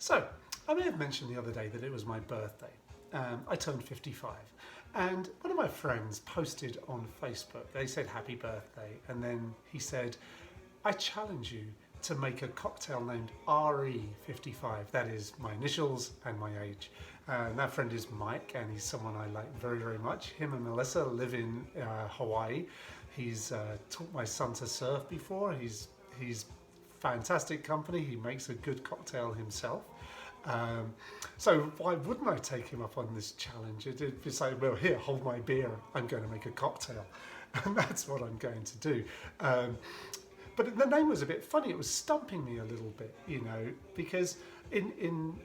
So, I may have mentioned the other day that it was my birthday. I turned 55, and one of my friends posted on Facebook, they said happy birthday, and then he said, I challenge you to make a cocktail named RE55. That is my initials and my age. And that friend is Mike, and he's someone I like very, very much. Him and Melissa live in Hawaii. He's taught my son to surf before. He's fantastic company. He makes a good cocktail himself. So why wouldn't I take him up on this challenge? It'd be like, well, here, hold my beer. I'm going to make a cocktail. And that's what I'm going to do. But the name was a bit funny. It was stumping me a little bit, you know, because in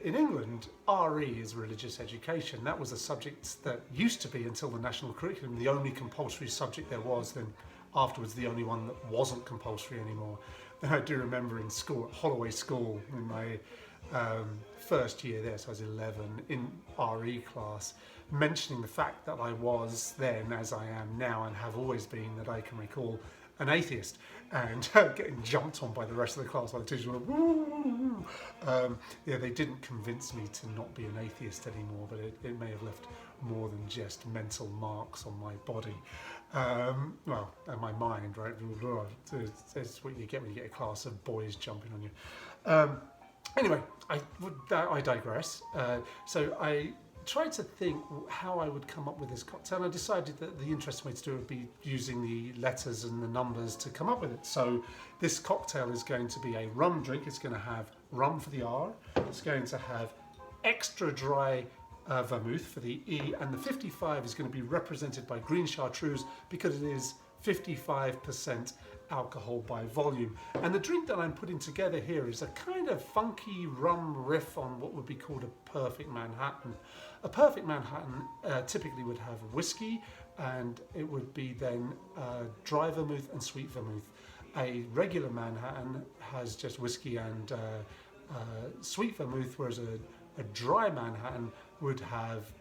England, RE is religious education. That was a subject that used to be, until the national curriculum, the only compulsory subject there was. Then afterwards, the only one that wasn't compulsory anymore. Then I do remember in school, at Holloway School, in my first year there, so I was 11, in RE class, mentioning the fact that I was then, as I am now and have always been, that I can recall, an atheist, and getting jumped on by the rest of the class. Like the teachers were like, woo! Yeah, they didn't convince me to not be an atheist anymore, but it may have left more than just mental marks on my body. Well, and my mind, right? That's what you get when you get a class of boys jumping on you. Anyway, I digress. So I tried to think how I would come up with this cocktail, and I decided that the interesting way to do it would be using the letters and the numbers to come up with it. So this cocktail is going to be a rum drink. It's going to have rum for the R. It's going to have extra dry vermouth for the E, and the 55 is going to be represented by green Chartreuse because it is 55% alcohol by volume. And the drink that I'm putting together here is a kind of funky rum riff on what would be called a perfect Manhattan. A perfect Manhattan typically would have whiskey, and it would be then dry vermouth and sweet vermouth. A regular Manhattan has just whiskey and sweet vermouth, whereas a dry Manhattan would have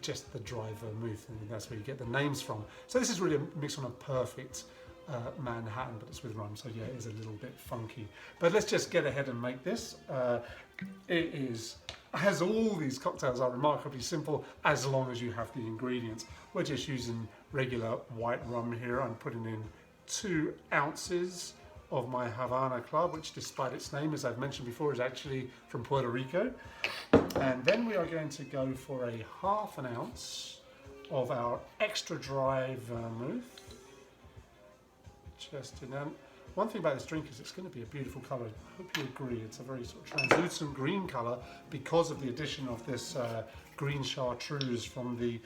just the dry vermouth, and that's where you get the names from. So this is really a mix on a perfect Manhattan, but it's with rum, so yeah, it is a little bit funky. But let's just get ahead and make this. It is, as all these cocktails are, remarkably simple as long as you have the ingredients. We're just using regular white rum here. I'm putting in 2 ounces of my Havana Club, which despite its name, as I've mentioned before, is actually from Puerto Rico. And then we are going to go for a ½ ounce of our extra dry vermouth. Just in that. One thing about this drink is it's going to be a beautiful colour. I hope you agree. It's a very sort of translucent green colour because of the addition of this green Chartreuse from the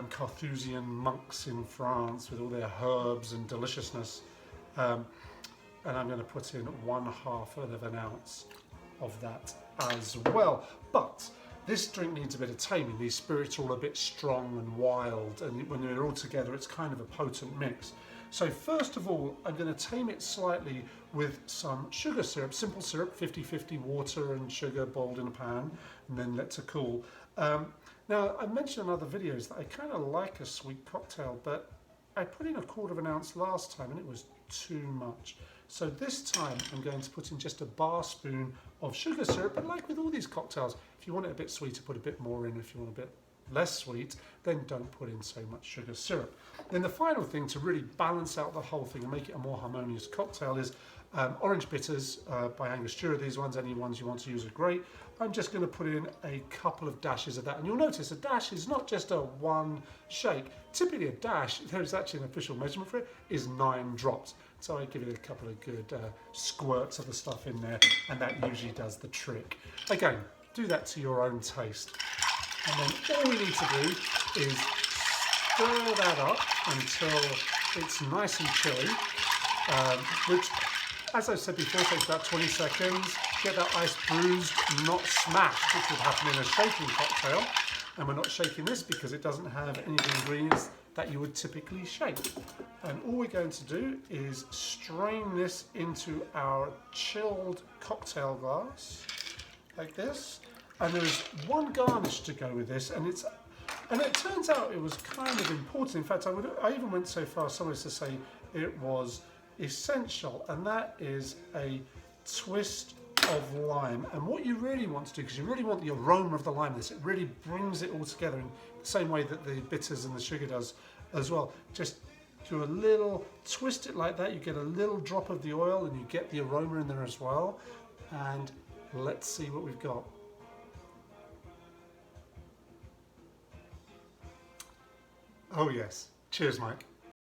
Carthusian monks in France with all their herbs and deliciousness. And I'm going to put in 1/2 of an ounce of that as well. But this drink needs a bit of taming. These spirits are all a bit strong and wild, and when they're all together, it's kind of a potent mix. So first of all, I'm going to tame it slightly with some sugar syrup, simple syrup, 50-50 water and sugar boiled in a pan, and then let to cool. Now, I mentioned in other videos that I kind of like a sweet cocktail, but I put in 1/4 ounce last time and it was too much. So this time I'm going to put in just a bar spoon of sugar syrup, but like with all these cocktails, if you want it a bit sweeter, put a bit more in. If you want a bit less sweet, then don't put in so much sugar syrup. Then the final thing to really balance out the whole thing and make it a more harmonious cocktail is orange bitters by Angostura. These ones, any ones you want to use are great. I'm just going to put in a couple of dashes of that, and you'll notice a dash is not just a one shake. Typically a dash, there is actually an official measurement for it, is 9 drops. So I give it a couple of good squirts of the stuff in there, and that usually does the trick. Again, do that to your own taste. And then all we need to do is stir that up until it's nice and chilly, which, as I said before, takes about 20 seconds. Get that ice bruised, not smashed, which would happen in a shaking cocktail. And we're not shaking this because it doesn't have any of the ingredients that you would typically shake. And all we're going to do is strain this into our chilled cocktail glass, like this. And there's one garnish to go with this, and it turns out it was kind of important. In fact, I even went so far as to say it was essential, and that is a twist of lime. And what you really want to do, because you really want the aroma of the lime, it really brings it all together in the same way that the bitters and the sugar does as well. Just do a little, twist it like that, you get a little drop of the oil and you get the aroma in there as well. And let's see what we've got. Oh yes, cheers Mike.